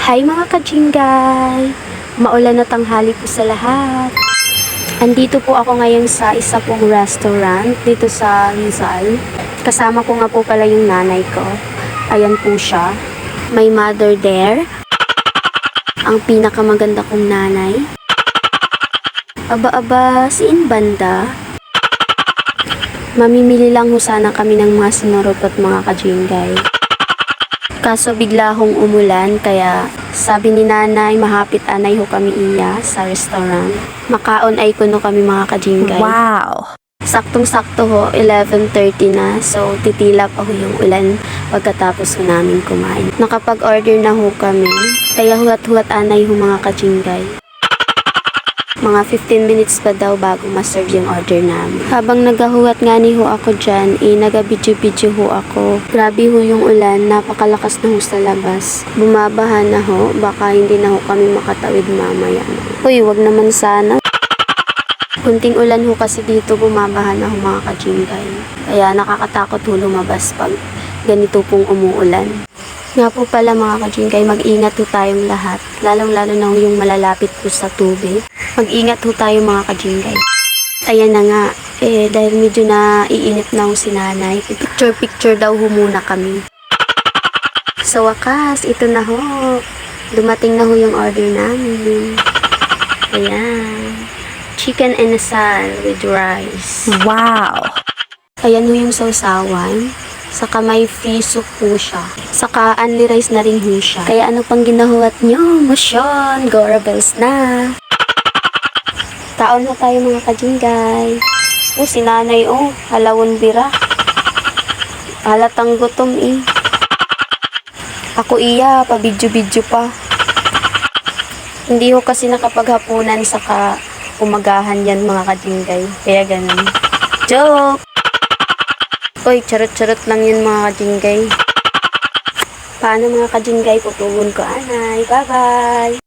Hi mga kajinggay! Maulan na tanghali po sa lahat. Andito po ako ngayon sa isa pong restaurant dito sa Rizal. Kasama ko nga po pala yung nanay ko. Ayan po siya. May mother there. Ang pinakamaganda kong nanay. Aba-aba, siin banda. Mamimili lang ho sana kami ng mga sinurot at mga kajinggay. Kaso bigla hong umulan kaya sabi ni nanay mahapit anay ho kami iya sa restaurant. Makaon ay kuno kami mga kajinggay. Wow! Saktong-sakto ho, 11:30 na. So titila pa ho yung ulan pagkatapos ho namin kumain. Nakapag-order na ho kami. Kaya huwat-huwat anay ho mga kajinggay. Mga 15 minutes pa daw bago ma-serve yung order namin. Habang nagahuwat nga ni ho ako dyan, naga-video-video ho ako. Grabe ho yung ulan, napakalakas na ho sa labas. Bumabaha na ho, baka hindi na ho kami makatawid mamaya. Uy, wag naman sana. Kunting ulan ho kasi dito, bumabaha na ho mga kajinggay. Kaya nakakatakot ho lumabas pag ganito pong umuulan. Nga po pala mga kajinggay, mag-ingat ho tayong lahat. Lalong-lalo na ho yung malalapit po sa tubig. Mag-ingat ho tayo mga kajinggay. Ayan na nga, dahil medyo na iinip na ho si nanay. Picture-picture daw ho muna kami. Sa wakas, ito na ho. Dumating na ho yung order namin. Ayan. Chicken inasal with rice. Wow! Ayan ho yung sausawan. Saka may free soup po siya. Saka only rice na rin ho siya. Kaya ano pang ginahuwat nyo? Motion! Gora bells na! Kaon na tayo mga kajinggay. Si nanay halawon bira. Halatang gutom Ako pabidyo-bidyo pa. Hindi ho kasi nakapaghapunan saka umagahan yan mga kajinggay. Kaya ganun. Joke! Uy, charot-charot lang yun mga kajinggay. Paano mga kajinggay? Pupungon ko anay. Bye-bye!